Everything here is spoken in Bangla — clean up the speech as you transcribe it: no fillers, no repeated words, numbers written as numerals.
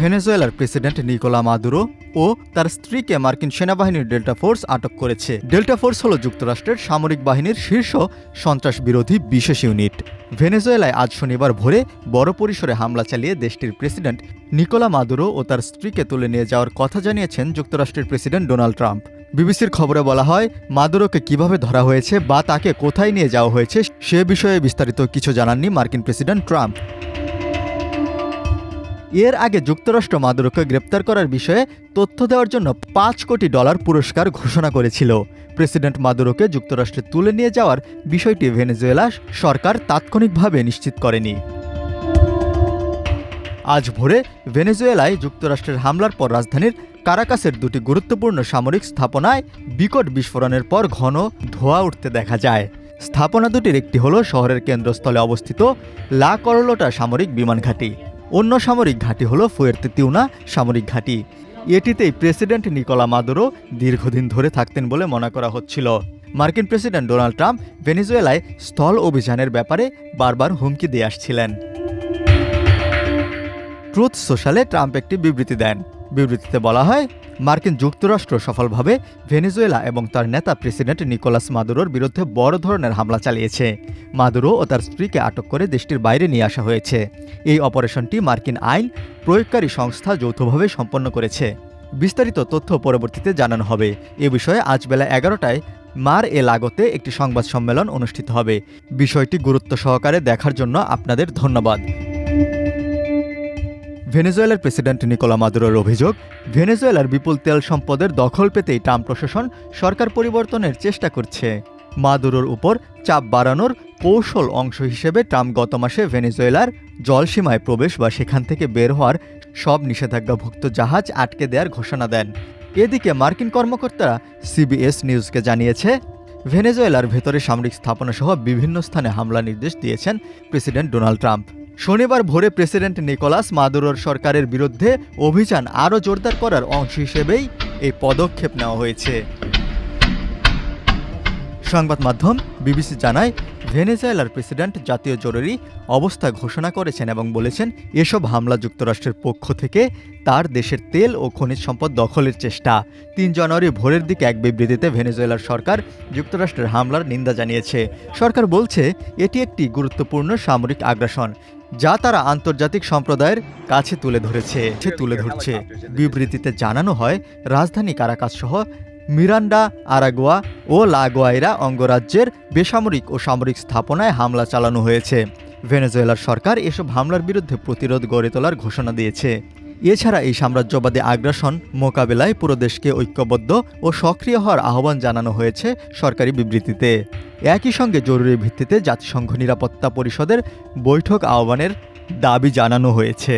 ভেনেজুয়েলার প্রেসিডেন্ট নিকোলা মাদুরো ও তার স্ত্রীকে মার্কিন সেনাবাহিনীর ডেল্টা ফোর্স আটক করেছে। ডেল্টা ফোর্স হল যুক্তরাষ্ট্রের সামরিক বাহিনীর শীর্ষ সন্ত্রাস বিরোধী বিশেষ ইউনিট। ভেনেজুয়েলায় আজ শনিবার ভোরে বড় পরিসরে হামলা চালিয়ে দেশটির প্রেসিডেন্ট নিকোলা মাদুরো ও তার স্ত্রীকে তুলে নিয়ে যাওয়ার কথা জানিয়েছেন যুক্তরাষ্ট্রের প্রেসিডেন্ট ডোনাল্ড ট্রাম্প। বিবিসির খবরে বলা হয়, মাদুরোকে কিভাবে ধরা হয়েছে বা তাকে কোথায় নিয়ে যাওয়া হয়েছে সে বিষয়ে বিস্তারিত কিছু জানাননি মার্কিন প্রেসিডেন্ট ট্রাম্প। এর আগে যুক্তরাষ্ট্র মাদুরোকে গ্রেপ্তার করার বিষয়ে তথ্য দেওয়ার জন্য $5 কোটি পুরস্কার ঘোষণা করেছিল। প্রেসিডেন্ট মাদুরোকে যুক্তরাষ্ট্রে তুলে নিয়ে যাওয়ার বিষয়টি ভেনেজুয়েলা সরকার তাৎক্ষণিকভাবে নিশ্চিত করেনি। আজ ভোরে ভেনেজুয়েলায় যুক্তরাষ্ট্রের হামলার পর রাজধানীর কারাকাসের দুটি গুরুত্বপূর্ণ সামরিক স্থাপনায় বিকট বিস্ফোরণের পর ঘন ধোঁয়া উঠতে দেখা যায়। স্থাপনা দুটির একটি হল শহরের কেন্দ্রস্থলে অবস্থিত লা করলোটা সামরিক বিমান ঘাঁটি। অন্য সামরিক ঘাঁটি হল ফুয়ের্তেতিউনা সামরিক ঘাঁটি। এটিতেই প্রেসিডেন্ট নিকোলা মাদুরো দীর্ঘদিন ধরে থাকতেন বলে মনে করা হচ্ছিল। মার্কিন প্রেসিডেন্ট ডোনাল্ড ট্রাম্প ভেনেজুয়েলায় স্থল অভিযানের ব্যাপারে বারবার হুমকি দিয়ে আসছিলেন। ট্রুথ সোশ্যালে ট্রাম্প একটি বিবৃতি দেন। বিবৃতিতে বলা হয়, মার্কিন যুক্তরাষ্ট্র সফলভাবে ভেনেজুয়েলা এবং তার নেতা প্রেসিডেন্ট নিকোলাস মাদুরোর বিরুদ্ধে বড় ধরনের হামলা চালিয়েছে। মাদুরো ও তার স্ত্রীকে আটক করে দেশটির বাইরে নিয়ে আসা হয়েছে। এই অপারেশনটি মার্কিন আইন প্রয়োগকারী সংস্থা যৌথভাবে সম্পন্ন করেছে। বিস্তারিত তথ্য পরবর্তীতে জানানো হবে। এ বিষয়ে আজ বেলা 11টায় মার-এ-লাগোতে একটি সংবাদ সম্মেলন অনুষ্ঠিত হবে। বিষয়টি গুরুত্ব সহকারে দেখার জন্য আপনাদের ধন্যবাদ। ভেনেজুয়েলার প্রেসিডেন্ট নিকোলা মাদুরোর অভিযোগ, ভেনেজুয়েলার বিপুল তেল সম্পদের দখল পেতেই ট্রাম্প প্রশাসন সরকার পরিবর্তনের চেষ্টা করছে। মাদুরোর উপর চাপ বাড়ানোর কৌশল অংশ হিসেবে ট্রাম্প গত মাসে ভেনেজুয়েলার জলসীমায় প্রবেশ বা সেখান থেকে বের হওয়ার সব নিষেধাজ্ঞাভুক্ত জাহাজ আটকে দেওয়ার ঘোষণা দেন। এদিকে মার্কিন কর্মকর্তারা সিবিএস নিউজকে জানিয়েছে, ভেনেজুয়েলার ভেতরে সামরিক স্থাপনাসহ বিভিন্ন স্থানে হামলা নির্দেশ দিয়েছেন প্রেসিডেন্ট ডোনাল্ড ট্রাম্প। শনিবার ভোরে প্রেসিডেন্ট নিকোলাস মাদুরোর সরকারের বিরুদ্ধে অভিযান আরও জোরদার করার অংশ হিসেবেই এই পদক্ষেপ নেওয়া হয়েছে। সংবাদ মাধ্যম বিবিসি জানায়, ভেনেজুয়েলার প্রেসিডেন্ট জাতীয় জরুরি অবস্থা ঘোষণা করেছেন এবং বলেছেন এসব হামলা যুক্তরাষ্ট্রের পক্ষ থেকে তার দেশের তেল ও খনিজ সম্পদ দখলের চেষ্টা। 3 জানুয়ারি ভোরের দিকে এক বিবৃতিতে ভেনেজুয়েলার সরকার যুক্তরাষ্ট্রের হামলার নিন্দা জানিয়েছে। সরকার বলছে এটি একটি গুরুত্বপূর্ণ সামরিক আগ্রাসন যা তারা আন্তর্জাতিক সম্প্রদায়ের কাছে তুলে ধরছে। বিবৃতিতে জানানো হয়, রাজধানী কারাকাস সহ মিরান্ডা, আরাগুয়া ও লা গুয়াইরা অঙ্গরাজ্যের বেসামরিক ও সামরিক স্থাপনায় হামলা চালানো হয়েছে। ভেনেজুয়েলার সরকার এসব হামলার বিরুদ্ধে প্রতিরোধ গড়ে তোলার ঘোষণা দিয়েছে। এছাড়া এই সাম্রাজ্যবাদী আগ্রাসন মোকাবেলায় পুরো দেশকে ঐক্যবদ্ধ ও সক্রিয় হওয়ার আহ্বান জানানো হয়েছে সরকারি বিবৃতিতে। একই সঙ্গে জরুরি ভিত্তিতে জাতিসংঘ নিরাপত্তা পরিষদের বৈঠক আহ্বানের দাবি জানানো হয়েছে।